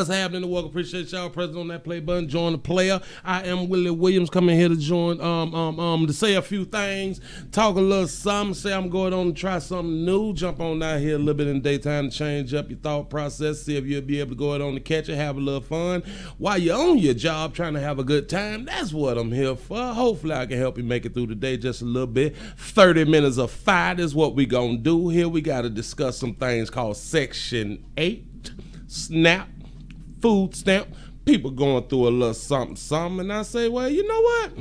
What's happening? Welcome. Appreciate y'all present on that play button. Join the player. I am Willie Williams coming here to join to say a few things, talk a little something, say I'm going on to try something new, jump on out here a little bit in the daytime to change up your thought process, see if you'll be able to go on to catch it, have a little fun while you're on your job trying to have a good time. That's what I'm here for. Hopefully I can help you make it through the day just a little bit. 30 minutes of fight is what we gonna do here. We got to discuss some things called Section 8, SNAP, food stamp. People going through a little something, and I say, well, you know what?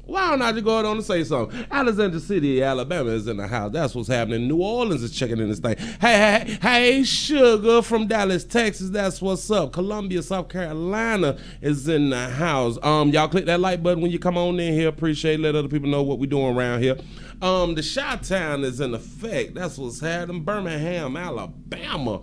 Why don't I just go on and say something? Alexander City, Alabama is in the house. That's what's happening. New Orleans is checking in this thing. Hey, Sugar from Dallas, Texas. That's what's up. Columbia, South Carolina is in the house. Y'all click that like button when you come on in here. Appreciate it. Let other people know what we doing around here. The Chi-Town is in effect. That's what's happening. Birmingham, Alabama.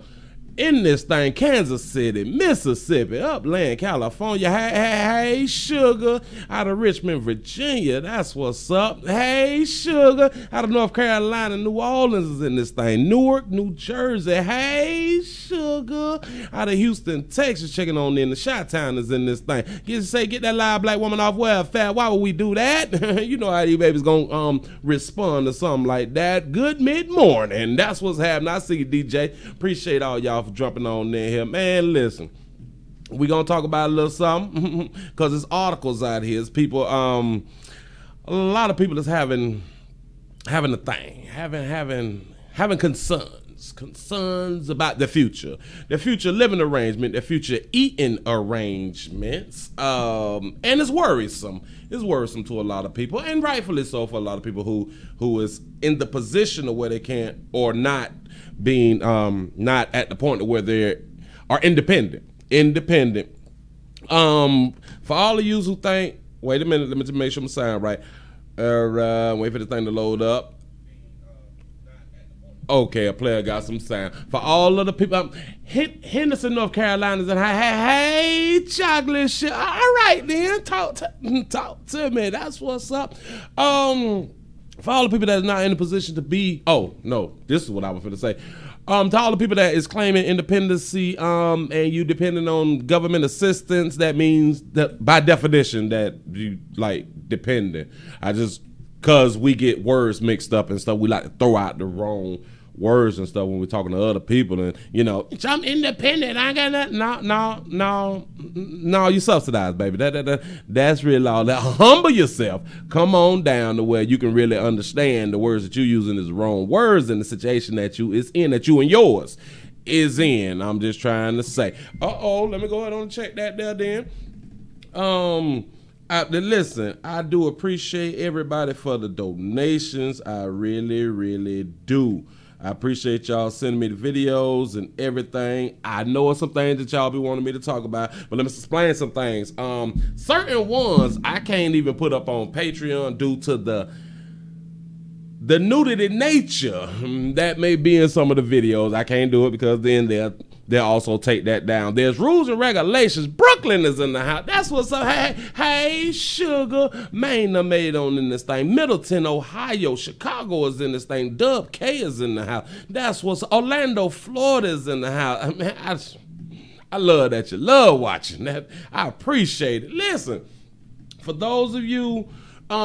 In this thing, Kansas City, Mississippi, Upland, California. Hey, Sugar, out of Richmond, Virginia. That's what's up. Hey, Sugar, out of North Carolina, New Orleans is in this thing. Newark, New Jersey. Hey, Sugar, out of Houston, Texas, checking on in. The Chi-Town is in this thing. Get that live black woman off welfare. Why would we do that? You know how these babies gonna respond to something like that. Good mid-morning. That's what's happening. I see you, DJ. Appreciate all y'all for jumping on in here. Man, listen, we gonna talk about a little something because there's articles out here. It's people, a lot of people that's having a thing, having concerns about the future living arrangement, the future eating arrangements, and it's worrisome. It's worrisome to a lot of people, and rightfully so for a lot of people who is in the position of where they can't or not being not at the point of where they are independent. For all of you who think, wait a minute, let me just make sure I'm sound right. Wait for the thing to load up. Okay, a player got some sound. For all of the people, Henderson, North Carolina, and hey, chocolate shit. All right, then, talk to me. That's what's up. For all the people that's not in a position to be, oh no, this is what I was going to say. To all the people that is claiming independency, and you depending on government assistance, that means that by definition that you like dependent. Cause we get words mixed up and stuff, we like to throw out the wrong words and stuff when we're talking to other people, and you know, I'm independent, I got that. No, you subsidize, baby. That's really all that. Humble yourself. Come on down to where you can really understand the words that you're using is the wrong words in the situation that you is in, that you and yours is in. I'm just trying to say. Let me go ahead and check that there then. Listen, I do appreciate everybody for the donations. I really, really do. I appreciate y'all sending me the videos and everything. I know it's some things that y'all be wanting me to talk about, but let me explain some things. Certain ones I can't even put up on Patreon due to the nudity nature that may be in some of the videos. I can't do it because then they'll also take that down. There's rules and regulations. Brooklyn is in the house. That's what's up. Hey, Sugar. Maine made on in this thing. Middleton, Ohio. Chicago is in this thing. Dub K is in the house. That's what's Orlando, Florida is in the house. I mean, I love that you love watching that. I appreciate it. Listen, for those of you,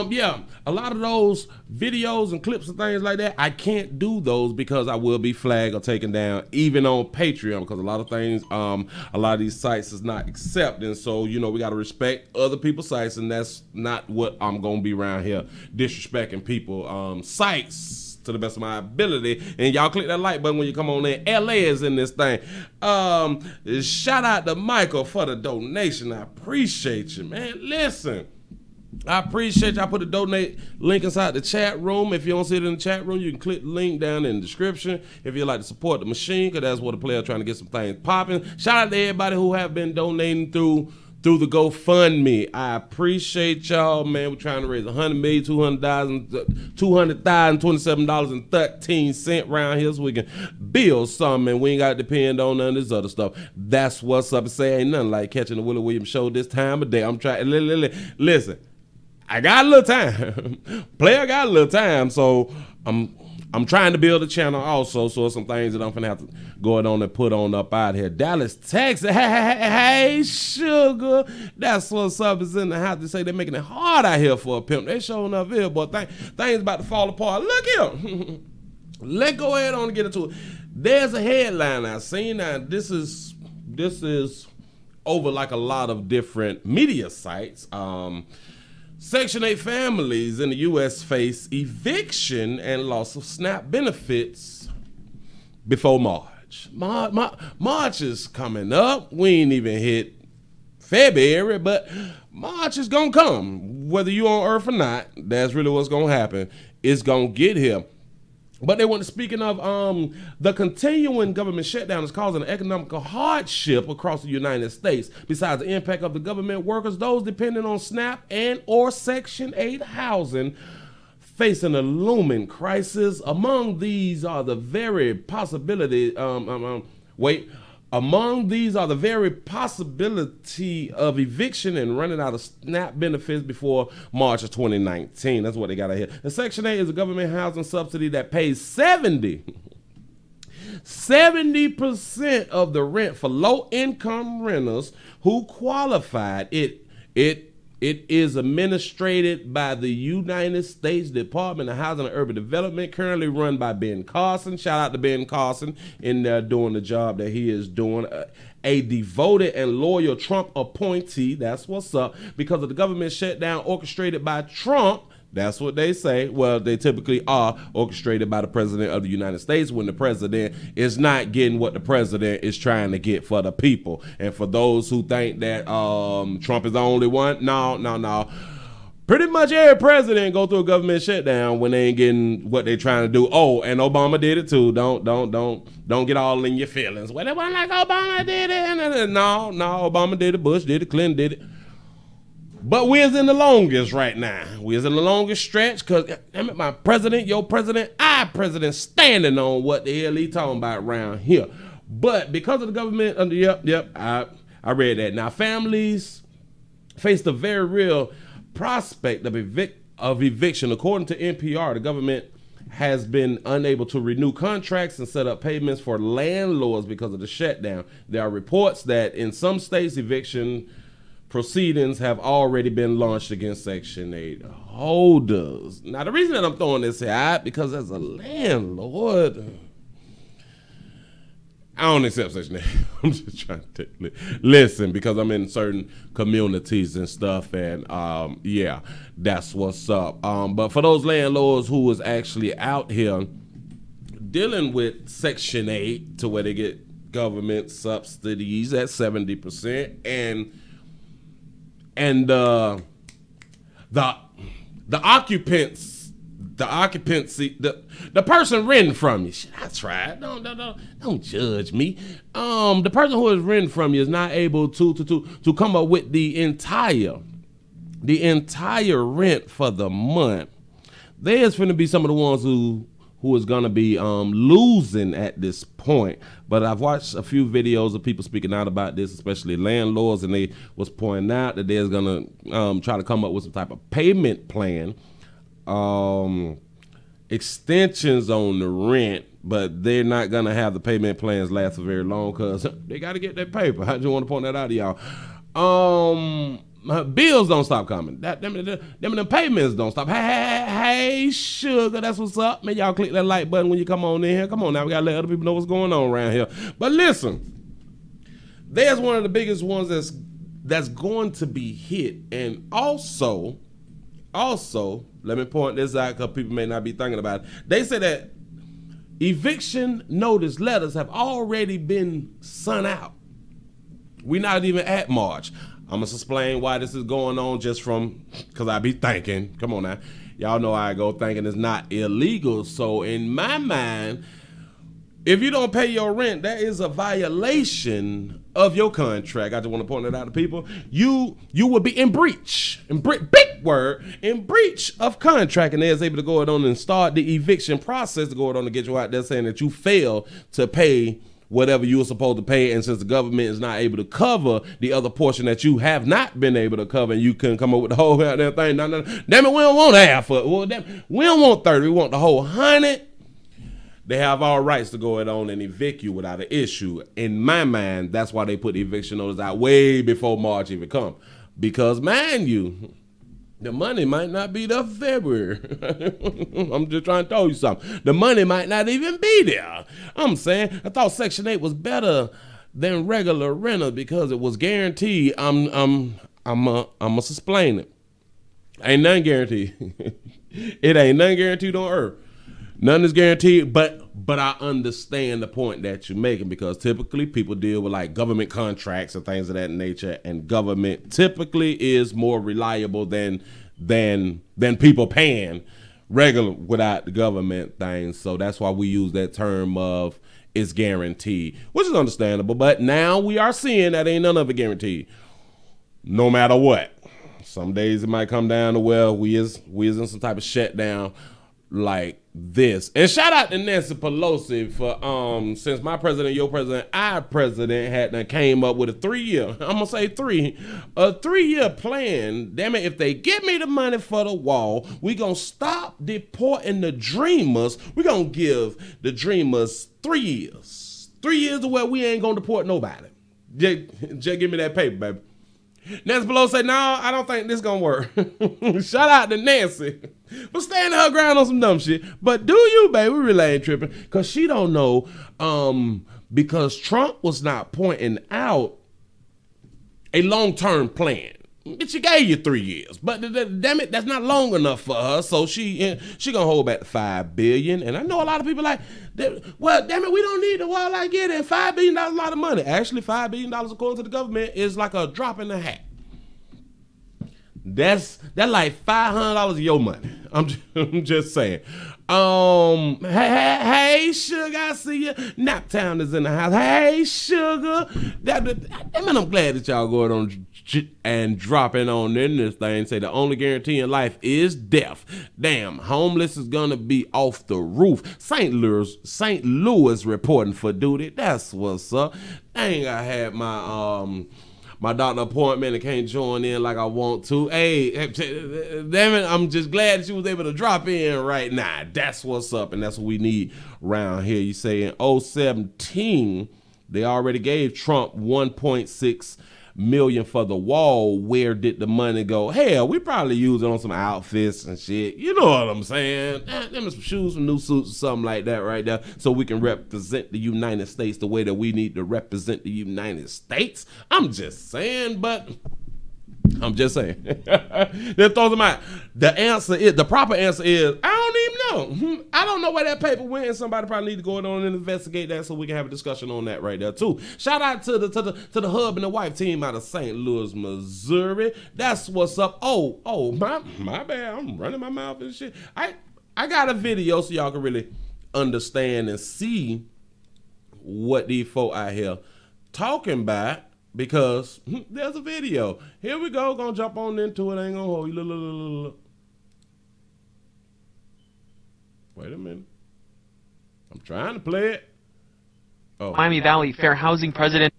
yeah, a lot of those videos and clips and things like that, I can't do those because I will be flagged or taken down, even on Patreon, because a lot of things, a lot of these sites is not accepting. So, you know, we got to respect other people's sites, and that's not what I'm going to be around here, disrespecting people, sites to the best of my ability. And y'all click that like button when you come on in. LA is in this thing. Shout out to Michael for the donation. I appreciate you, man. Listen, I appreciate y'all. Put the donate link inside the chat room. If you don't see it in the chat room, you can click the link down in the description if you'd like to support the machine, because that's what the player trying to get some things popping. Shout out to everybody who have been donating through the GoFundMe. I appreciate y'all, man. We're trying to raise $227.13 around here so we can build something, and we ain't got to depend on none of this other stuff. That's what's up. Say ain't nothing like catching the Willie Williams show this time of day. I'm trying. Listen, I got a little time. Player got a little time, so I'm I'm trying to build a channel also, so some things that I'm gonna have to go on and put on up out here. Dallas, Texas, hey, sugar, that's what's up. Is in the house to say they're making it hard out here for a pimp. They showing up here, but things about to fall apart. Look here. Let's go ahead on and get into it. There's a headline I've seen. Now this is over like a lot of different media sites. Section 8 families in the U.S. face eviction and loss of SNAP benefits before March. March is coming up. We ain't even hit February, but March is gonna come. Whether you on earth or not, that's really what's gonna happen. It's gonna get here. But they want to, speaking of the continuing government shutdown is causing an economical hardship across the United States. Besides the impact of the government workers, those depending on SNAP and or Section 8 housing facing a looming crisis. Among these are the very possibility of eviction and running out of SNAP benefits before March of 2019. That's what they got out here. The Section 8 is a government housing subsidy that pays 70% of the rent for low-income renters who qualified. It is administered by the United States Department of Housing and Urban Development, currently run by Ben Carson. Shout out to Ben Carson in there doing the job that he is doing. A devoted and loyal Trump appointee. That's what's up. Because of the government shutdown orchestrated by Trump, that's what they say. Well, they typically are orchestrated by the president of the United States when the president is not getting what the president is trying to get for the people. And for those who think that Trump is the only one, no. Pretty much every president go through a government shutdown when they ain't getting what they trying to do. Oh, and Obama did it too. Don't get all in your feelings. Well, it wasn't like Obama did it. No, Obama did it. Bush did it. Clinton did it. But we're in the longest right now. We're in the longest stretch because my president, your president, our president standing on what the hell he talking about around here. But because of the government, I read that. Now, families face the very real prospect of eviction. According to NPR, the government has been unable to renew contracts and set up payments for landlords because of the shutdown. There are reports that in some states, eviction proceedings have already been launched against Section 8 holders. Now, the reason that I'm throwing this out, because as a landlord, I don't accept Section 8. I'm just trying to listen, because I'm in certain communities and stuff, and yeah, that's what's up. But for those landlords who is actually out here dealing with Section 8 to where they get government subsidies at 70%, and the occupancy, the person renting from you. I tried. Don't judge me. The person who is renting from you is not able to come up with the entire rent for the month. There's going to be some of the ones who is going to be losing at this point. But I've watched a few videos of people speaking out about this, especially landlords, and they was pointing out that they're going to try to come up with some type of payment plan, extensions on the rent, but they're not going to have the payment plans last for very long because they got to get that paper. I just want to point that out to y'all. Bills don't stop coming. Them payments don't stop. Hey, sugar, that's what's up. Man, y'all click that like button when you come on in here. Come on now, we got to let other people know what's going on around here. But listen, there's one of the biggest ones that's going to be hit. And also, let me point this out because people may not be thinking about it. They say that eviction notice letters have already been sent out. We're not even at March. I'm going to explain why this is going on just from, because I be thinking, come on now, y'all know I go thinking it's not illegal. So in my mind, if you don't pay your rent, that is a violation of your contract. I just want to point that out to people. You will be in breach, big word, in breach of contract, and they're able to go on and start the eviction process to go on to get you out there saying that you failed to pay whatever you were supposed to pay, and since the government is not able to cover the other portion that you have not been able to cover, and you couldn't come up with the whole goddamn thing. No. Damn it, we don't want half of it. Well, we don't want 30. We want the whole 100. they have all rights to go on and evict you without an issue. In my mind, that's why they put the eviction notice out way before March even come. Because, mind you, the money might not be there for February. I'm just trying to tell you something. The money might not even be there. I'm saying, I thought Section 8 was better than regular renter because it was guaranteed. I'm explain it. Ain't nothing guaranteed. It ain't nothing guaranteed on earth. Nothing is guaranteed, but I understand the point that you're making, because typically people deal with like government contracts and things of that nature, and government typically is more reliable than people paying regular without the government things. So that's why we use that term of it's guaranteed, which is understandable. But now we are seeing that ain't none of it guaranteed, no matter what. Some days it might come down to, well, we is in some type of shutdown like this. And shout out to Nancy Pelosi for since my president, your president, our president had came up with a 3-year, I'm gonna say a 3-year plan. Damn it, if they give me the money for the wall, we gonna stop deporting the dreamers. We gonna give the dreamers 3 years. 3 years to where we ain't gonna deport nobody. Just give me that paper, baby. Nancy Pelosi said, no, I don't think this gonna work. Shout out to Nancy for standing her ground on some dumb shit. But do you, baby? We really ain't tripping, because she don't know, because Trump was not pointing out a long-term plan. She gave you 3 years, but damn it, that's not long enough for her. So she gonna hold back the $5 billion. And I know a lot of people like, well, damn it, we don't need the wall like it. And $5 billion is a lot of money. Actually, $5 billion according to the government is like a drop in the hat. That's like $500 of your money. I'm just saying. Hey, Sugar, I see you. Naptown is in the house. Hey, Sugar. Man, I'm glad that y'all going on and dropping on in this thing. Say the only guarantee in life is death. Damn, homeless is gonna be off the roof. St. Louis reporting for duty. That's what's up. I ain't gotta have my doctor appointment and can't join in like I want to. Hey, damn it, I'm just glad that you was able to drop in right now. That's what's up, and that's what we need around here. You say in 2017, they already gave Trump $1.6 million for the wall. Where did the money go? Hell, we probably use it on some outfits and shit. You know what I'm saying? Them some shoes, some new suits, or something like that right there, so we can represent the United States the way that we need to represent the United States. I'm just saying, but I'm just saying. Then throw them out. The proper answer is, I don't even know. I don't know where that paper went, and somebody probably need to go on and investigate that so we can have a discussion on that right there too. Shout out to the hub and the wife team out of St. Louis, Missouri. That's what's up. Oh, my bad. I'm running my mouth and shit. I got a video so y'all can really understand and see what these folk out here talking about. Because there's a video. Here we go. Gonna jump on into it. Ain't gonna hold you. Look. Wait a minute. I'm trying to play it. Oh. Miami Valley Fair Housing President.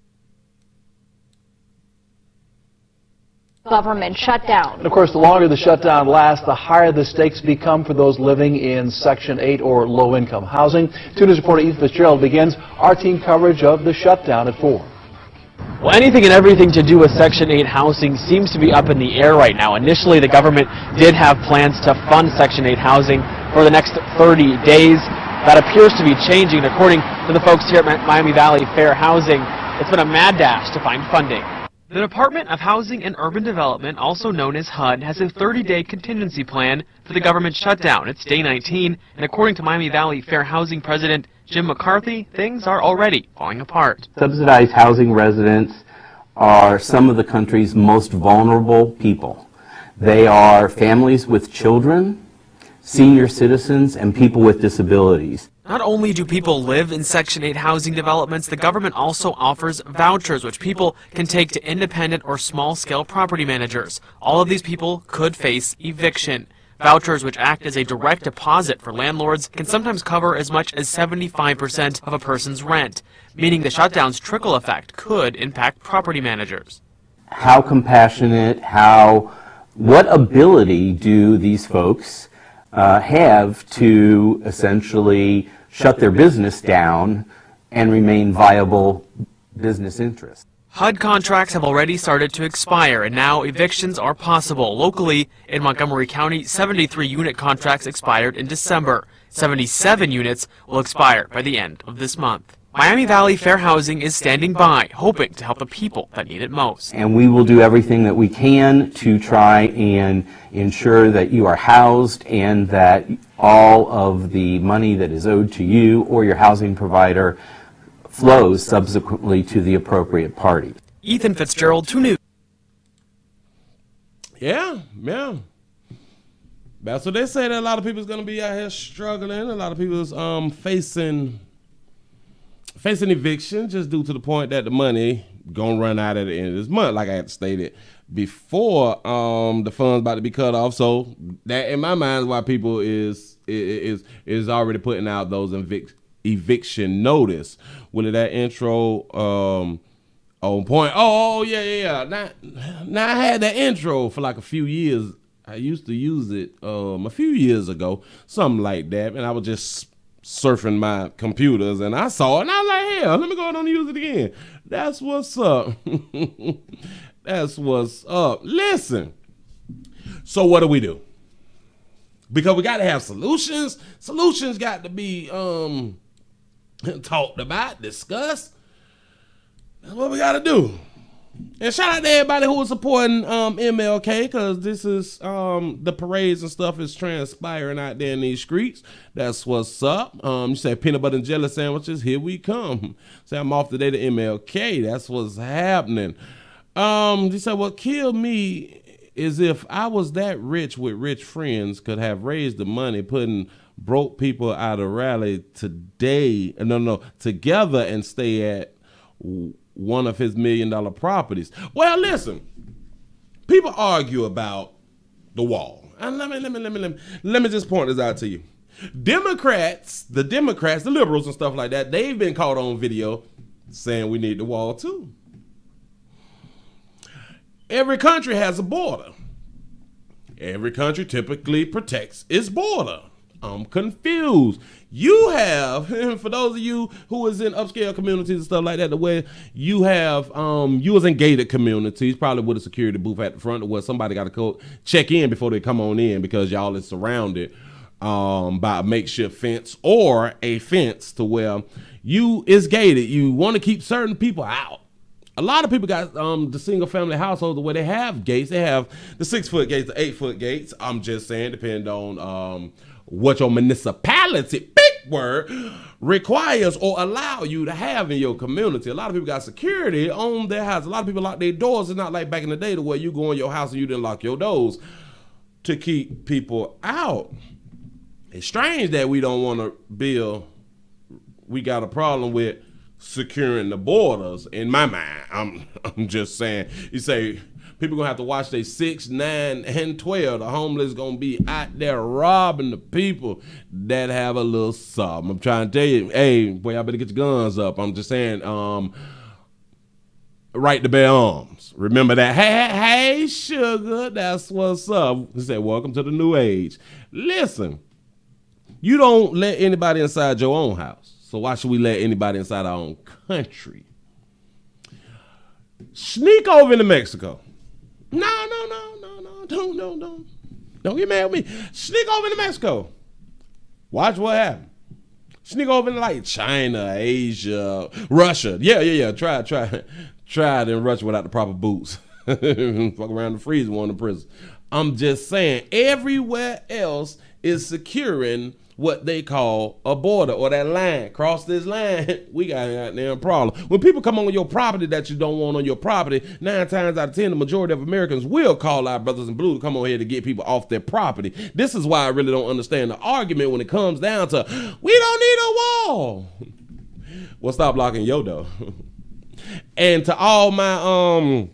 Government shutdown. And of course, the longer the shutdown lasts, the higher the stakes become for those living in Section 8 or low-income housing. Tuna's reporter Ethan Fitzgerald begins our team coverage of the shutdown at 4. Well, anything and everything to do with Section 8 housing seems to be up in the air right now. Initially, the government did have plans to fund Section 8 housing for the next 30 days. That appears to be changing. According to the folks here at Miami Valley Fair Housing, it's been a mad dash to find funding. The Department of Housing and Urban Development, also known as HUD, has a 30-day contingency plan for the government shutdown. It's day 19, and according to Miami Valley Fair Housing President Jim McCarthy, things are already falling apart. Subsidized housing residents are some of the country's most vulnerable people. They are families with children, senior citizens, and people with disabilities. Not only do people live in Section 8 housing developments, the government also offers vouchers, which people can take to independent or small-scale property managers. All of these people could face eviction. Vouchers, which act as a direct deposit for landlords, can sometimes cover as much as 75% of a person's rent, meaning the shutdown's trickle effect could impact property managers. How compassionate, what ability do these folks have to essentially shut their business down and remain viable business interests. HUD contracts have already started to expire, and now evictions are possible. Locally, in Montgomery County, 73 unit contracts expired in December. 77 units will expire by the end of this month. Miami Valley Fair Housing is standing by, hoping to help the people that need it most. And we will do everything that we can to try and ensure that you are housed and that all of the money that is owed to you or your housing provider flows subsequently to the appropriate party. Ethan Fitzgerald, 2 News. Yeah. That's what they say, that a lot of people's going to be out here struggling. A lot of people's facing eviction just due to the point that the money going to run out at the end of this month, like I had stated before. The funds about to be cut off. So that, in my mind, is why people is already putting out those eviction notice. Willie, that intro on point. Oh yeah. Now I had that intro for like a few years. I used to use it a few years ago, something like that, and I was just surfing my computers and I saw it and I was like, hell, let me go ahead and use it again. That's what's up. That's what's up. Listen. So what do we do? Because we got to have solutions. Solutions got to be talked about, discussed. That's what we got to do. And shout out to everybody who was supporting MLK, because this is the parades and stuff is transpiring out there in these streets. That's what's up. You say peanut butter and jelly sandwiches, here we come. Say I'm off today to MLK. That's what's happening. You say what killed me is if I was that rich with rich friends, could have raised the money putting broke people out of rally today. Together and stay at one of his $1 million properties. Well, listen, people argue about the wall. And let me just point this out to you. The Democrats, the liberals and stuff like that, they've been caught on video saying we need the wall too. Every country has a border. Every country typically protects its border. I'm confused. You have, for those of you who was in upscale communities and stuff like that, the way you have, you was in gated communities, probably with a security booth at the front where somebody got to go check in before they come on in, because y'all is surrounded by a makeshift fence or a fence to where is gated. You want to keep certain people out. A lot of people got the single family households where they have gates. They have the 6-foot gates, the 8-foot gates. I'm just saying, depending on what your municipality, big word, requires or allow you to have in your community. A lot of people got security on their house. A lot of people lock their doors. It's not like back in the day to where you go in your house and you didn't lock your doors to keep people out. It's strange that we don't want to build. We got a problem with securing the borders. In my mind, I'm just saying. You say people gonna have to watch their 6, 9, and 12. The homeless gonna be out there robbing the people that have a little something. I'm trying to tell you, hey, boy, y'all better get your guns up. I'm just saying, right to bear arms. Remember that. Hey, sugar, that's what's up. He said, welcome to the new age. Listen, you don't let anybody inside your own house. So why should we let anybody inside our own country? Sneak over into Mexico. No. Don't get mad with me. Sneak over into Mexico. Watch what happens. Sneak over into like China, Asia, Russia. Yeah. Try it in Russia without the proper boots. Fuck around the freezer, one in prison. I'm just saying, everywhere else is securing what they call a border or that line. Cross this line, we got a goddamn problem. When people come on your property that you don't want on your property, 9 times out of 10, the majority of Americans will call our brothers in blue to come on here to get people off their property. This is why I really don't understand the argument when it comes down to, we don't need a wall. Well, stop blocking your door. And to all my,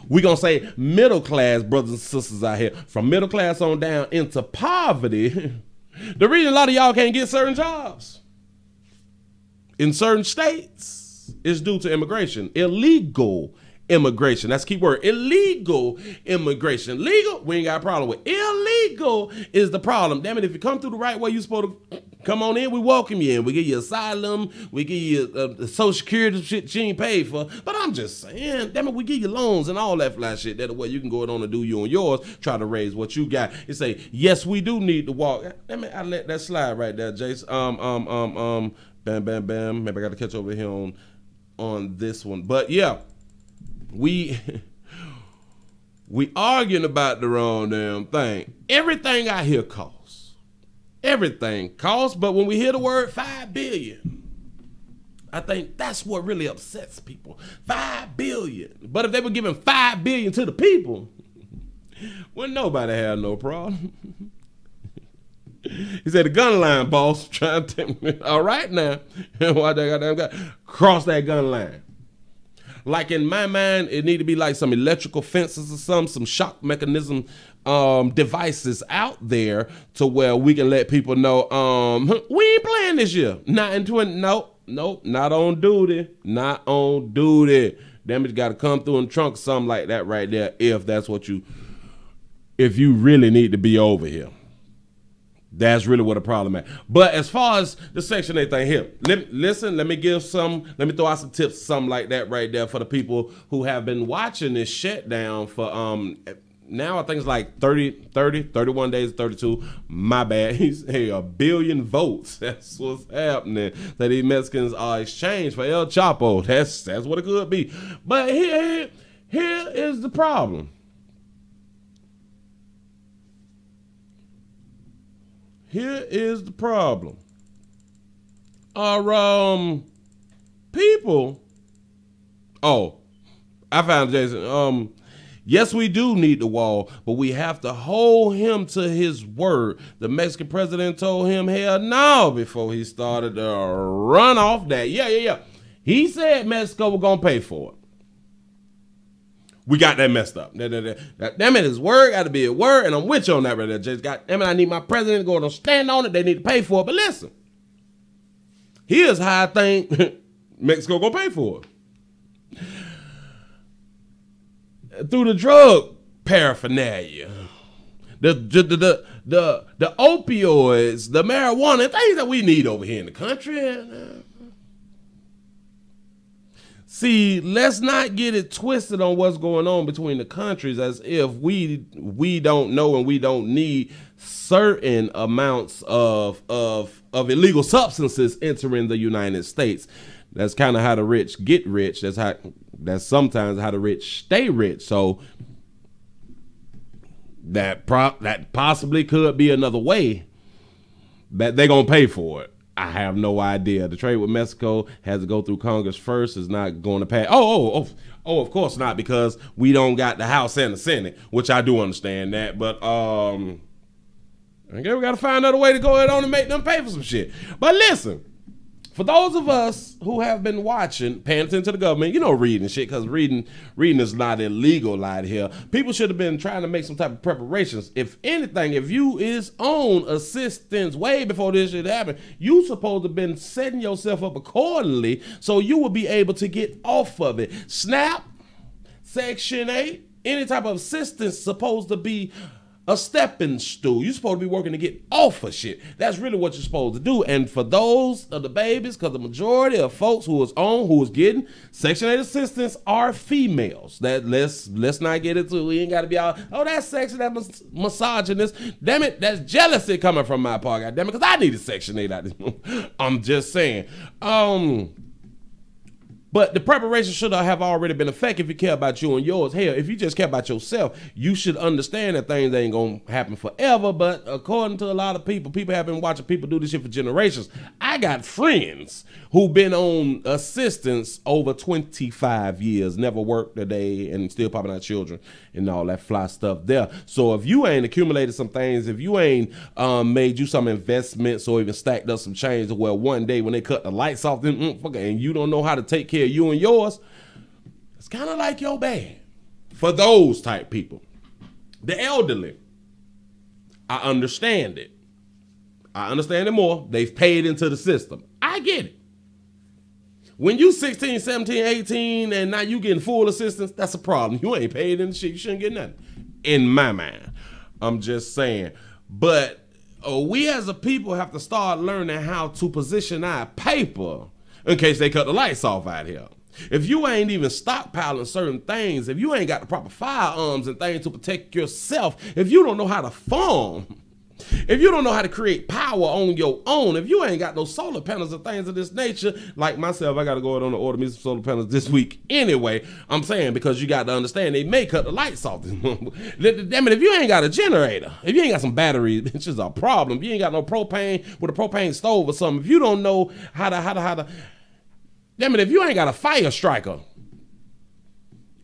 we gonna say middle class brothers and sisters out here, from middle class on down into poverty, the reason a lot of y'all can't get certain jobs in certain states is due to immigration, illegal immigration. That's key word. Illegal immigration. Legal, we ain't got a problem with. Illegal is the problem. Damn it, if you come through the right way, you supposed to come on in, we welcome you in. We give you asylum, we give you the social security shit you ain't paid for. But I'm just saying, damn it, we give you loans and all that fly shit. That way you can go on and do you and yours, try to raise what you got. You say, yes, we do need to walk. Damn it, I let that slide right there, Jace. Bam, bam, bam. Maybe I got to catch over here on this one. But yeah, we arguing about the wrong damn thing. Everything out here costs. Everything costs, but when we hear the word 5 billion, I think that's what really upsets people. 5 billion. But if they were giving 5 billion to the people, well, nobody had no problem. He said the gun line, boss, trying to take me. All right now. Why they goddamn got cross that gun line? Like in my mind, it need to be like some electrical fences or some shock mechanism devices out there to where we can let people know we ain't playing this year. Not in 20. Nope, not on duty. Not on duty. Damage got to come through and trunk something like that right there if that's what if you really need to be over here. That's really what the problem is. But as far as the Section 8 thing here, let me throw out some tips, something like that right there for the people who have been watching this shutdown for now I think it's like 31 days, 32. My bad. Hey, 1 billion votes. That's what's happening. That these Mexicans are exchanged for El Chapo. That's what it could be. But here is the problem. Here is the problem. Our people. Oh, I found Jason. Yes, we do need the wall, but we have to hold him to his word. The Mexican president told him hell no before he started to run off that. Yeah. He said Mexico was gonna pay for it. We got that messed up. Damn it, his word got to be a word, and I'm with you on that right there, Jason. God damn it, I need my president to go and stand on it. They need to pay for it. But listen, here's how I think Mexico gonna pay for it. Through the drug paraphernalia, the opioids, the marijuana, things that we need over here in the country. See, let's not get it twisted on what's going on between the countries as if we don't know and we don't need certain amounts of illegal substances entering the United States. That's kind of how the rich get rich. That's sometimes how the rich stay rich. So that possibly could be another way that they're gonna pay for it. I have no idea. The trade with Mexico has to go through Congress first. It's not going to pass. Oh, of course not, because we don't got the House and the Senate, which I do understand that. But I guess we got to find another way to go ahead on and make them pay for some shit. But listen, for those of us who have been watching, paying attention to the government, reading shit, because reading is not illegal out here. People should have been trying to make some type of preparations. If anything, if you is on assistance way before this shit happened, you supposed to have been setting yourself up accordingly so you would be able to get off of it. SNAP, Section 8, any type of assistance supposed to be a stepping stool. You're supposed to be working to get off of shit. That's really what you're supposed to do. And for those of the babies, because the majority of folks who is getting Section 8 assistance are females. That let's not get into. We ain't got to be out. Oh, that's sexy. That's misogynist. Damn it, that's jealousy coming from my part. God damn it, because I need a Section 8 out this. I'm just saying. But the preparation should have already been effective if you care about you and yours. Hell, if you just care about yourself, you should understand that things ain't going to happen forever. But according to a lot of people have been watching people do this shit for generations. I got friends who've been on assistance over 25 years, never worked a day, and still popping out children and all that fly stuff there. So if you ain't accumulated some things, if you ain't made you some investments or even stacked up some change to where one day when they cut the lights off, and you don't know how to take care of you and yours, it's kind of like your bad. For those type people. The elderly, I understand it. I understand it more. They've paid into the system. I get it. When you 16, 17, 18, and now you getting full assistance, that's a problem. You ain't paid in the shit. You shouldn't get nothing. In my mind. I'm just saying. But we as a people have to start learning how to position our paper in case they cut the lights off out here. If you ain't even stockpiling certain things, if you ain't got the proper firearms and things to protect yourself, if you don't know how to farm, if you don't know how to create power on your own, if you ain't got no solar panels and things of this nature, like myself, I got to go out on the order me some solar panels this week anyway. I'm saying because you got to understand they may cut the lights off. Damn it, if you ain't got a generator, if you ain't got some batteries, it's just a problem. If you ain't got no propane with a propane stove or something, if you don't know how to, damn it, if you ain't got a fire striker,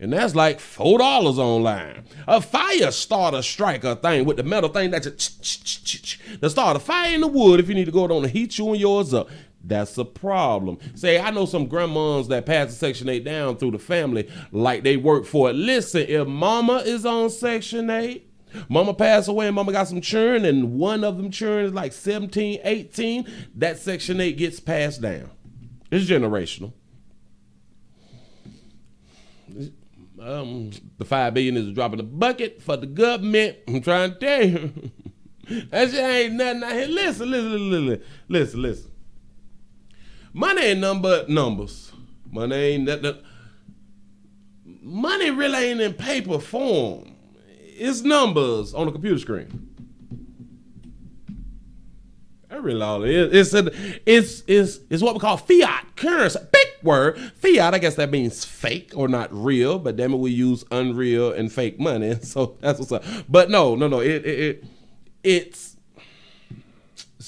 and that's like $4 online. A fire starter striker thing with the metal thing that to start a fire in the wood if you need to go on to heat you and yours up. That's a problem. Say, I know some grandmas that pass the Section 8 down through the family like they work for it. Listen, if mama is on Section 8, mama passed away and mama got some children and one of them children is like 17, 18, that Section 8 gets passed down. It's generational. The $5 billion is a drop in the bucket for the government. I'm trying to tell you. That shit ain't nothing out here. Listen. Money ain't nothing but numbers. Money ain't nothing. Money really ain't in paper form. It's numbers on the computer screen. That really all it is. It's what we call fiat currency. Big word. Fiat, I guess that means fake or not real, but damn it, we use unreal and fake money. So that's what's up. But no. It's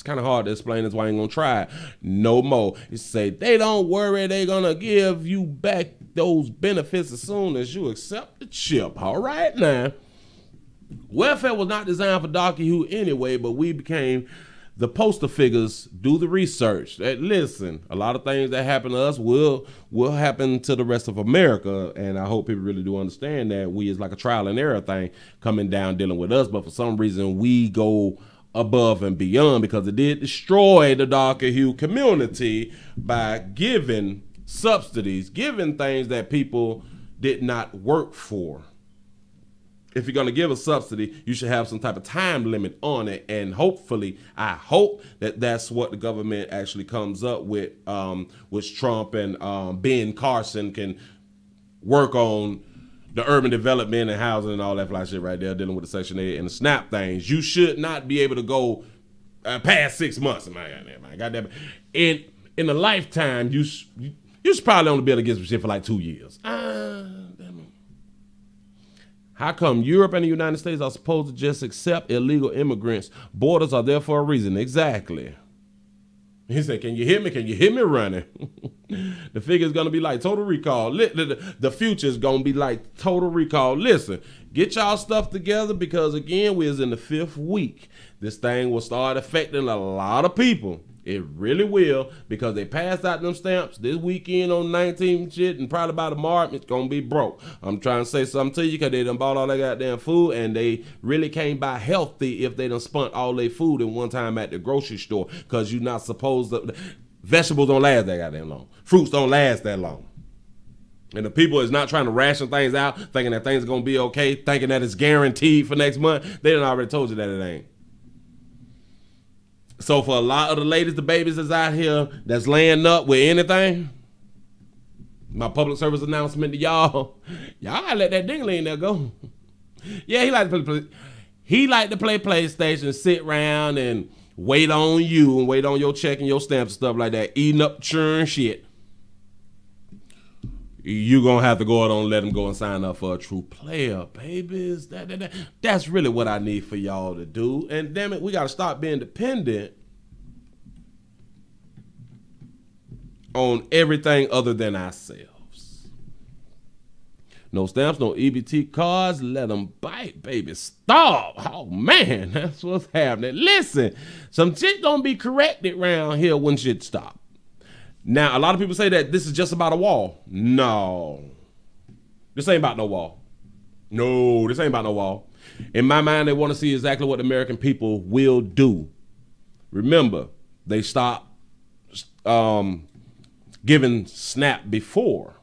kind of hard to explain. That's why I ain't gonna try it no more. You say they don't worry, they gonna give you back those benefits as soon as you accept the chip. All right now. Welfare was not designed for Donkey Who anyway, but we became the poster figures. Do the research. Listen, a lot of things that happen to us will happen to the rest of America, and I hope people really do understand that we is like a trial and error thing coming down dealing with us, but for some reason we go above and beyond because it did destroy the darker hue community by giving subsidies, giving things that people did not work for. If you're going to give a subsidy, you should have some type of time limit on it. And hopefully, I hope that that's what the government actually comes up with Trump and Ben Carson can work on the urban development and housing and all that fly shit right there, dealing with the Section 8 and the SNAP things. You should not be able to go past 6 months. My goddamn. In a lifetime, you should probably only be able to get some shit for like 2 years. How come Europe and the United States are supposed to just accept illegal immigrants? Borders are there for a reason. Exactly. He said, can you hear me? Can you hear me running? The figure is going to be like Total Recall. The future is going to be like Total Recall. Listen, get y'all stuff together because, again, we're in the 5th week. This thing will start affecting a lot of people. It really will, because they passed out them stamps this weekend on 19 shit, and probably by tomorrow it's gonna be broke. I'm trying to say something to you because they done bought all that goddamn food, and they really can't buy healthy if they done spent all their food in one time at the grocery store, because you're not supposed to. Vegetables don't last that goddamn long. Fruits don't last that long. And the people is not trying to ration things out, thinking that things are gonna be okay, thinking that it's guaranteed for next month. They done already told you that it ain't. So for a lot of the ladies, the babies that's out here that's laying up with anything, my public service announcement to y'all, y'all gotta let that dingley in there go. Yeah, he like to play PlayStation, sit around and wait on you and wait on your check and your stamps and stuff like that, eating up churn shit. You gonna have to go out and let him go and sign up for a true player, babies. That's really what I need for y'all to do. And damn it, we gotta stop being dependent on everything other than ourselves. No stamps, no EBT cards. Let them bite, baby. Stop. Oh man, that's what's happening. Listen, some shit gonna be corrected around here when shit stop. Now, a lot of people say that this is just about a wall. No. This ain't about no wall. No, this ain't about no wall. In my mind, they want to see exactly what the American people will do. Remember, they stopped given SNAP before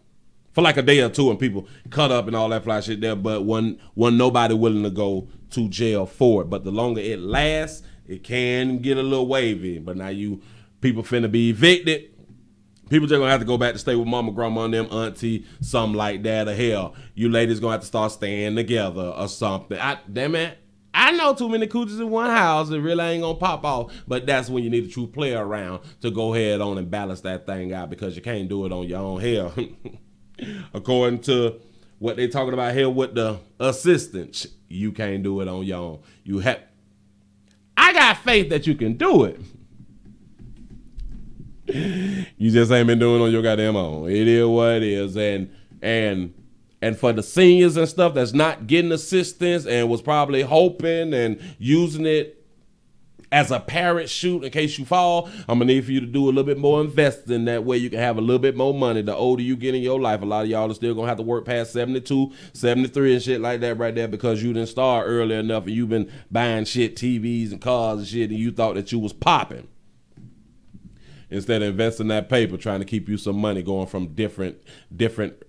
for like a day or two, and people cut up and all that fly shit there, but wasn't nobody willing to go to jail for it. But the longer it lasts, it can get a little wavy. But now people finna be evicted. People just gonna have to go back to stay with mama, grandma, and them, auntie, something like that. Or hell, you ladies gonna have to start staying together or something. Damn it, I know too many coochies in one house. It really ain't gonna pop off. But that's when you need a true player around to go ahead on and balance that thing out, because you can't do it on your own. Hell, according to what they talking about here with the assistants, you can't do it on your own. I got faith that you can do it. You just ain't been doing it on your goddamn own. It is what it is. And for the seniors and stuff that's not getting assistance and was probably hoping and using it as a parachute in case you fall, I'm gonna need for you to do a little bit more investing. That way you can have a little bit more money. The older you get in your life, a lot of y'all are still gonna have to work past 72, 73 and shit like that right there, because you didn't start early enough and you've been buying shit, TVs and cars and shit, and you thought that you was popping. Instead of investing that paper, trying to keep you some money, going from different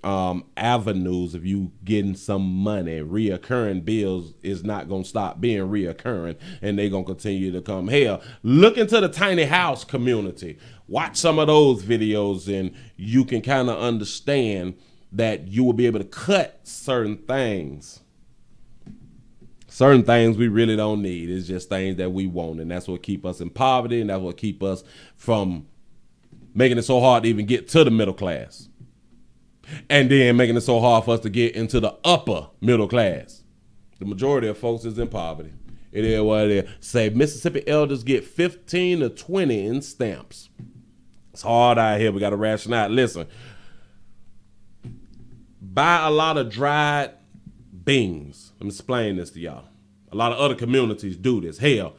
avenues of you getting some money. Reoccurring bills is not going to stop being reoccurring, and they're going to continue to come. Hell, look into the tiny house community. Watch some of those videos, and you can kind of understand that you will be able to cut certain things. Certain things we really don't need. It's just things that we want, and that's what keep us in poverty, and that's what keep us from making it so hard to even get to the middle class, and then making it so hard for us to get into the upper middle class. The majority of folks is in poverty. It is what it is. Say Mississippi elders get 15 to 20 in stamps. It's hard out here. We got to ration out. Listen, buy a lot of dried beans. Let me explain this to y'all. A lot of other communities do this. Hell,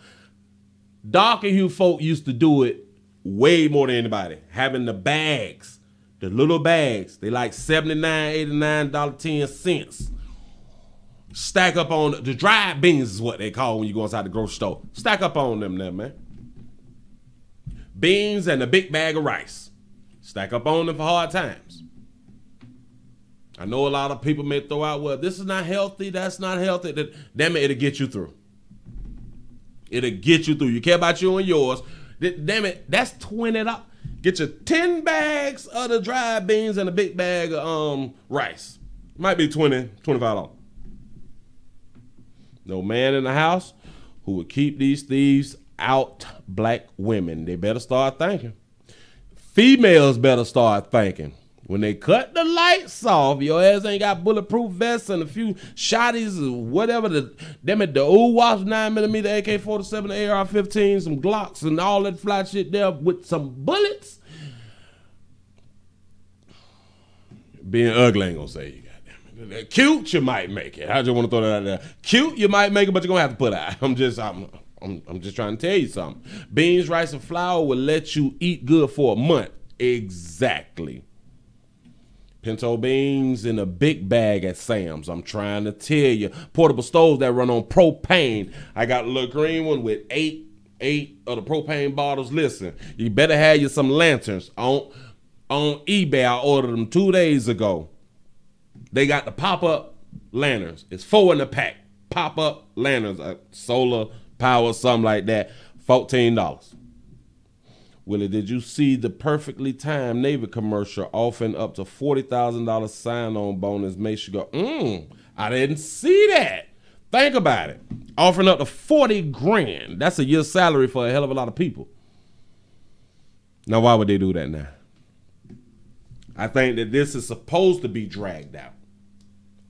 darker hue folk used to do it way more than anybody. Having the bags, the little bags, they like $79, $89, 10 cents. Stack up on the dried beans is what they call when you go inside the grocery store. Stack up on them there, man. Beans and a big bag of rice. Stack up on them for hard times. I know a lot of people may throw out, well, this is not healthy, that's not healthy. Damn it, it'll get you through. It'll get you through. You care about you and yours. Damn it, that's $20. Get your 10 bags of the dried beans and a big bag of rice. Might be $20, $25. No man in the house who would keep these thieves out black women. They better start thinking. Females better start thinking. When they cut the lights off, your ass ain't got bulletproof vests and a few shotties or whatever. The old Wasp 9mm AK-47, the AR-15, some Glocks and all that fly shit there with some bullets. Being ugly ain't gonna say you goddamn it. Cute, you might make it. I just want to throw that out there. Cute, you might make it, but you're gonna have to put out. I'm just trying to tell you something. Beans, rice, and flour will let you eat good for a month. Exactly. Pinto beans in a big bag at Sam's. I'm trying to tell you. Portable stoves that run on propane. I got a little green one with eight of the propane bottles. Listen, you better have you some lanterns. On eBay, I ordered them 2 days ago. They got the pop-up lanterns. It's 4 in the pack. Pop-up lanterns, solar power, something like that. $14. Willie, did you see the perfectly timed Navy commercial offering up to $40,000 sign-on bonus? Makes you go, I didn't see that. Think about it. Offering up to 40 grand. That's a year's salary for a hell of a lot of people. Now, why would they do that now? I think that this is supposed to be dragged out.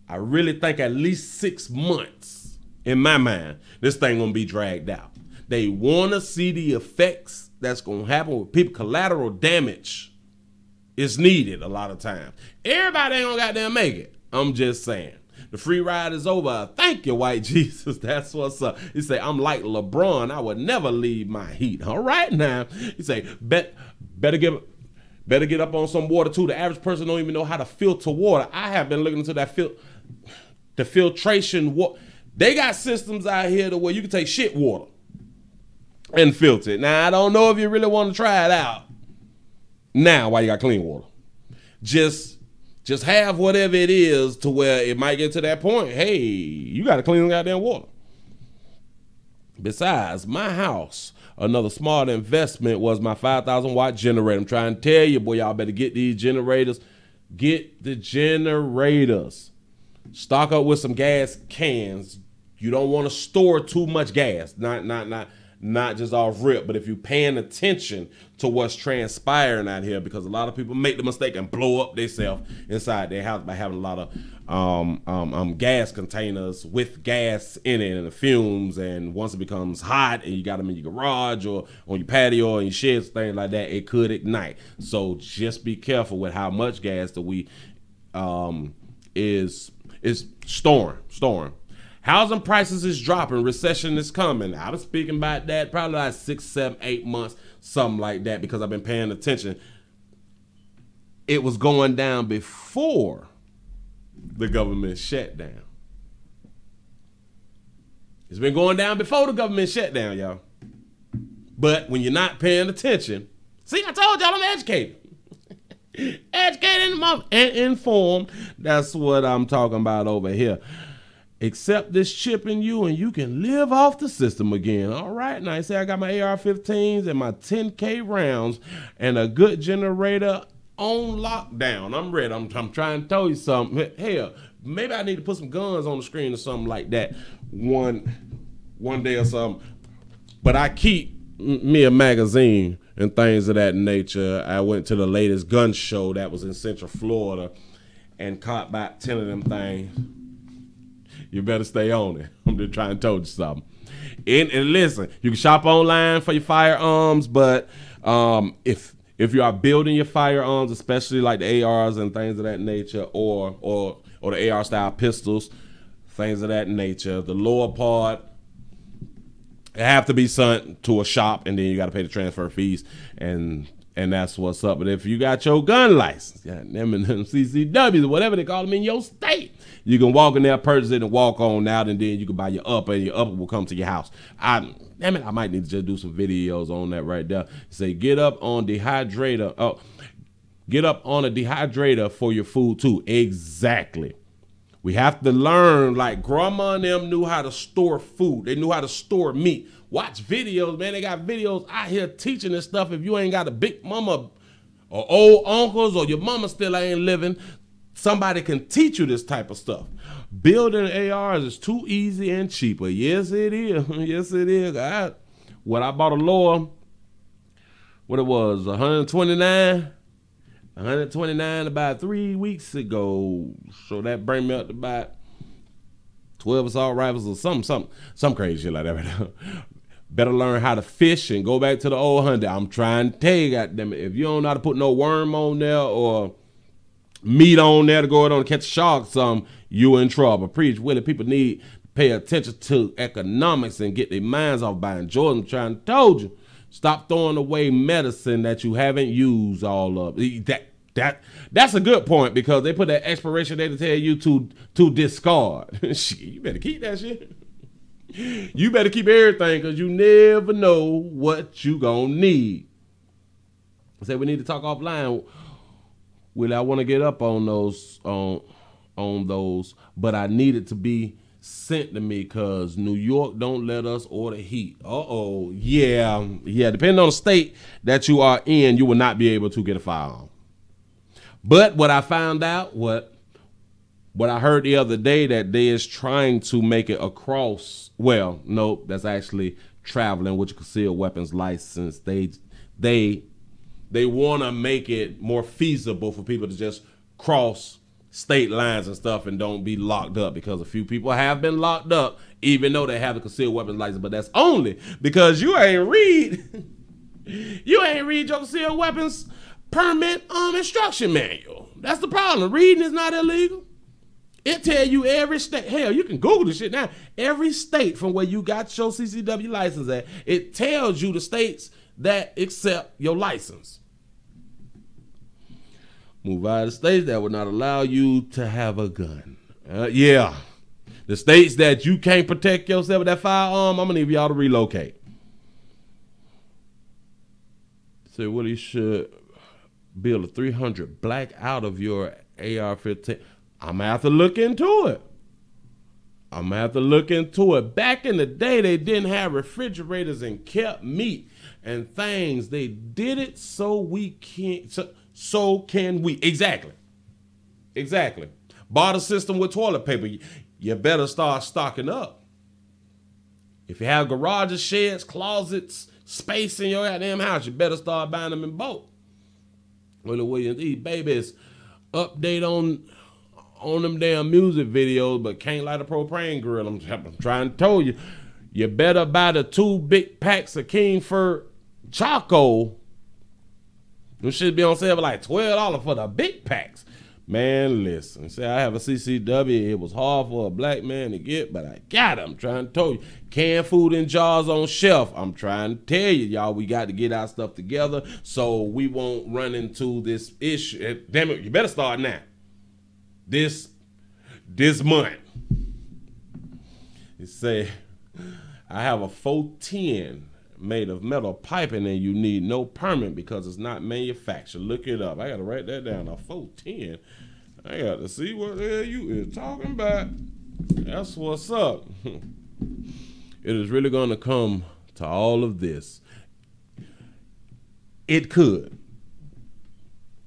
I really think at least 6 months, in my mind, this thing gonna be dragged out. They wanna see the effects that's gonna happen with people. Collateral damage is needed a lot of times. Everybody ain't gonna goddamn make it. I'm just saying. The free ride is over. Thank you, white Jesus. That's what's up. He say, I'm like LeBron. I would never leave my heat. All right now. He say, better get up on some water too. The average person don't even know how to filter water. I have been looking into that the filtration water. They got systems out here to where you can take shit water and filter it. Now, I don't know if you really want to try it out. Now, why you got clean water? Just have whatever it is to where it might get to that point. Hey, you got to clean the goddamn water. Besides, my house, another smart investment was my 5,000 watt generator. I'm trying to tell you, boy, y'all better get these generators. Get the generators. Stock up with some gas cans. You don't want to store too much gas. Not just off rip, but if you're paying attention to what's transpiring out here, because a lot of people make the mistake and blow up themselves inside their house by having a lot of gas containers with gas in it and the fumes, and once it becomes hot and you got them in your garage or on your patio or in your sheds, things like that, it could ignite. So just be careful with how much gas that we is storing. Housing prices is dropping. Recession is coming. I was speaking about that probably like 6, 7, 8 months, something like that, because I've been paying attention. It was going down before the government shutdown. It's been going down before the government shutdown, y'all. But when you're not paying attention, see, I told y'all I'm educated. Educated and informed. That's what I'm talking about over here. Accept this chip in you and you can live off the system again. All right, now I say I got my AR-15s and my 10K rounds and a good generator on lockdown. I'm ready. I'm trying to tell you something. Hell, maybe I need to put some guns on the screen or something like that one day or something. But I keep me a magazine and things of that nature. I went to the latest gun show that was in Central Florida and caught about 10 of them things. You better stay on it. I'm just trying to tell you something. And listen, you can shop online for your firearms, but if you are building your firearms, especially like the ARs and things of that nature, or the AR style pistols, things of that nature, the lower part, it have to be sent to a shop, and then you got to pay the transfer fees, and that's what's up. But if you got your gun license, them and them CCWs, whatever they call them in your state, you can walk in there, purchase it, and walk on out, and then you can buy your upper, and your upper will come to your house. I might need to just do some videos on that right there. Say, get up on dehydrator. Oh, get up on a dehydrator for your food too. Exactly. We have to learn, like grandma and them knew how to store food. They knew how to store meat. Watch videos, man. They got videos out here teaching this stuff. If you ain't got a big mama or old uncles, or your mama still ain't living, somebody can teach you this type of stuff. Building ARs is too easy and cheaper. Yes, it is. Yes, it is. When I bought a Loa, what it was, 129 about 3 weeks ago. So that bring me up to about 12 assault rifles or some crazy shit like that right now. Better learn how to fish and go back to the old hunter. I'm trying to tell you, goddamn it, if you don't know how to put no worm on there or meat on there to go out on and catch sharks, you in trouble. Preach, Willie. People need to pay attention to economics and get their minds off buying Jordan. I'm trying to told you, stop throwing away medicine that you haven't used all of. That's a good point, because they put that expiration date to tell you to discard. Shit, you better keep that shit. You better keep everything, because you never know what you gonna need. I said we need to talk offline. Willie, I want to get up on those on those, but I need it to be sent to me, because New York don't let us order heat. Yeah. Depending on the state that you are in, you will not be able to get a firearm. But what I found out, what I heard the other day, that they is trying to make it across. Well, no, that's actually traveling with your concealed weapons license. They want to make it more feasible for people to just cross state lines and stuff and don't be locked up, because a few people have been locked up even though they have a concealed weapons license. But that's only because you ain't read your concealed weapons permit instruction manual. That's the problem. Reading is not illegal. It tell you every state. Hell, you can Google this shit now. Every state from where you got your CCW license at, it tells you the states that accept your license. Move out of the states that would not allow you to have a gun. Yeah. The states that you can't protect yourself with that firearm, I'm going to need y'all to relocate. So Willie should build a 300 black out of your AR-15. I'm gonna have to look into it. Back in the day, they didn't have refrigerators and kept meat and things. They did it so we can. So can we? Exactly. Barter system with toilet paper. You better start stocking up. If you have garages, sheds, closets, space in your goddamn house, you better start buying them in bulk. Willie Williams, these babies update on them damn music videos, but can't light a propane grill. I'm trying to tell you, you better buy the 2 big packs of King Fur Choco. Them should be on sale for like $12 for the big packs. Man, listen. Say I have a CCW. It was hard for a black man to get, but I got it. I'm trying to tell you. Canned food in jars on shelf. I'm trying to tell you, y'all, we got to get our stuff together so we won't run into this issue. Damn it, you better start now. This month. It say, I have a 410 made of metal piping and you need no permit because it's not manufactured. Look it up. I got to write that down. A 410. I got to see what the hell you is talking about. That's what's up. It is really going to come to all of this. It could.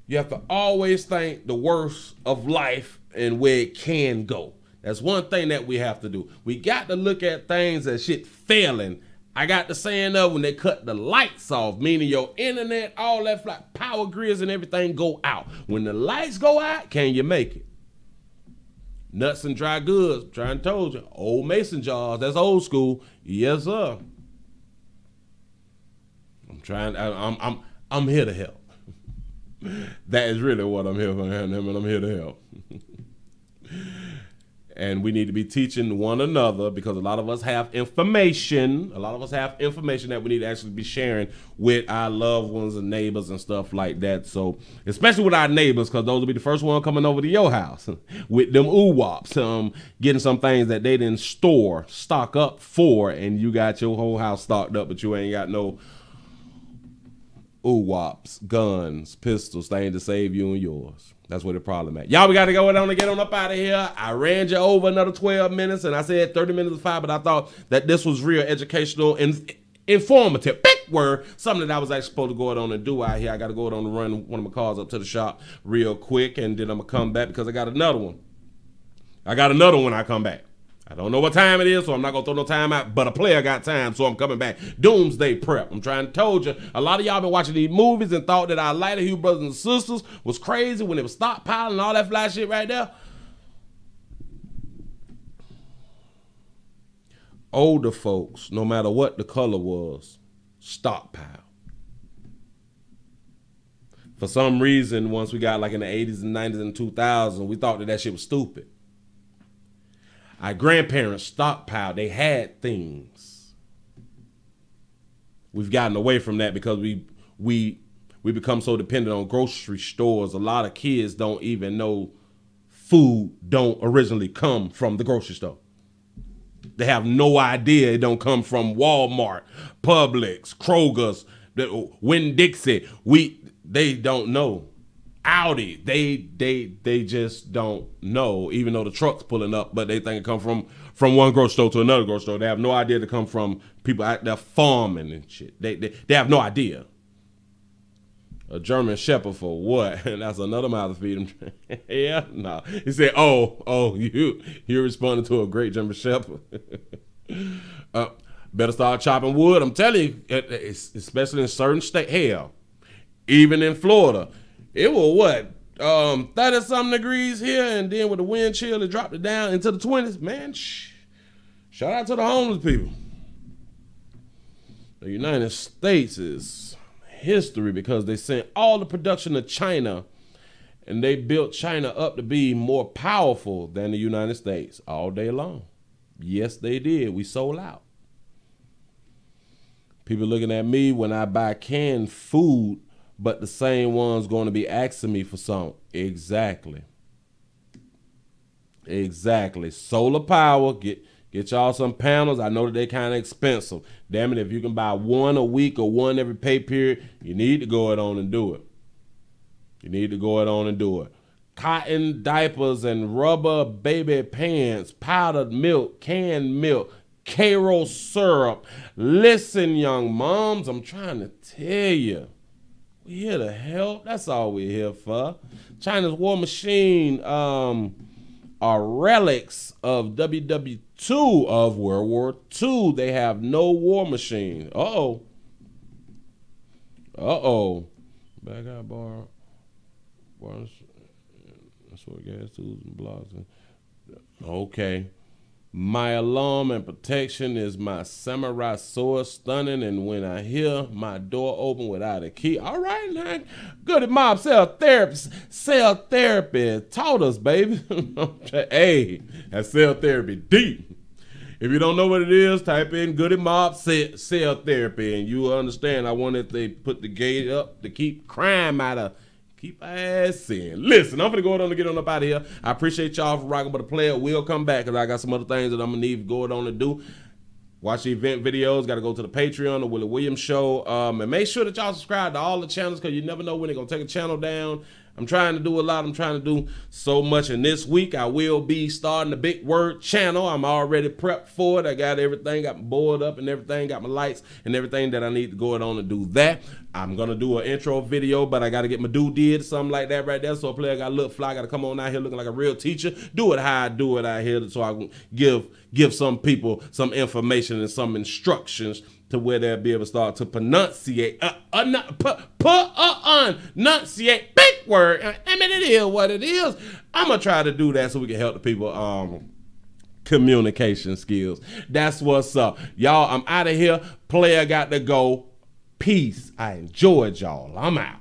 You have to always think the worst of life and where it can go. That's one thing that we have to do. We got to look at things as shit failing. I got the saying of when they cut the lights off, meaning your internet, all that power grids and everything go out. When the lights go out, can you make it? Nuts and dry goods, trying to told you. Old mason jars, that's old school. Yes, sir. I'm here to help. That is really what I'm here for, and I'm here to help. And we need to be teaching one another because a lot of us have information. A lot of us have information that we need to actually be sharing with our loved ones and neighbors and stuff like that. So, especially with our neighbors, because those will be the first one coming over to your house with them oo-wops, getting some things that they didn't stock up for, and you got your whole house stocked up, but you ain't got no oo-wops, guns, pistols, things to save you and yours. That's where the problem at. Y'all, we got to go on and get on up out of here. I ran you over another 12 minutes, and I said 30 minutes to 5, but I thought that this was real educational and informative. Big word. Something that I was actually supposed to go on and do out here. I got to go on and run one of my cars up to the shop real quick, and then I'm going to come back because I got another one. I got another one when I come back. I don't know what time it is, so I'm not going to throw no time out, but a player got time, so I'm coming back. Doomsday prep. I'm trying to told you, a lot of y'all been watching these movies and thought that our Lighter Hue brothers and sisters was crazy when it was stockpiling and all that fly shit right there. Older folks, no matter what the color was, stockpile. For some reason, once we got like in the 80s and 90s and 2000s, we thought that that shit was stupid. Our grandparents stockpiled. They had things. We've gotten away from that because we become so dependent on grocery stores. A lot of kids don't even know food don't originally come from the grocery store. They have no idea it don't come from Walmart, Publix, Kroger's, Winn-Dixie. They don't know. Audi, they just don't know, even though the truck's pulling up, but they think it come from one grocery store to another grocery store. They have no idea to come from people out there farming and shit. They have no idea. A German Shepherd for what? And that's another mouth to feed him. Yeah, no. He said, oh, you responded to a great German Shepherd. Better start chopping wood. I'm telling you, especially in certain states. Hell, even in Florida. It was what, 30-something degrees here, and then with the wind chill, it dropped it down into the 20s. Man, shout out to the homeless people. The United States is history because they sent all the production to China, and they built China up to be more powerful than the United States all day long. Yes, they did. We sold out. People looking at me when I buy canned food, but the same one's going to be asking me for some. Exactly. Solar power. Get y'all some panels. I know that they're kind of expensive. Damn it, if you can buy one a week or one every pay period, you need to go on and do it. You need to go on and do it. Cotton diapers and rubber baby pants, powdered milk, canned milk, Karo syrup. Listen, young moms, I'm trying to tell you. We're here to help. That's all we're here for. China's war machine are relics of WW2 of World War II. They have no war machine. Uh-oh. Uh-oh. Back out bar. That's what gas tools and blocks. Okay. My alarm and protection is my samurai sword stunning, and when I hear my door open without a key. All right, now. Good at Mom. Cell therapy taught us, baby. Hey, that's cell therapy deep. If you don't know what it is, type in Good at Mob cell therapy, and you will understand. I wonder if they put the gate up to keep crime out of. Keep our ass in. Listen, I'm going to go on to get on up out of here. I appreciate y'all for rocking, but the player will come back because I got some other things that I'm going to need going on to do. Watch the event videos. Got to go to the Patreon, the Willie Williams Show. And make sure that y'all subscribe to all the channels because you never know when they're going to take a channel down. I'm trying to do a lot. I'm trying to do so much. And this week, I will be starting the Big Word channel. I'm already prepped for it. I got everything. Got my board up and everything. Got my lights and everything that I need to go on to do that. I'm going to do an intro video, but I got to get my dude did, something like that right there. So a player got to look fly. Got to come on out here looking like a real teacher. Do it how I do it out here so I can give some people some information and some instructions to where they'll be able to start to pronunciate, enunciate big word. I mean, it is what it is. I'm going to try to do that so we can help the people communication skills. That's what's up. Y'all, I'm out of here. Player got to go. Peace. I enjoyed y'all. I'm out.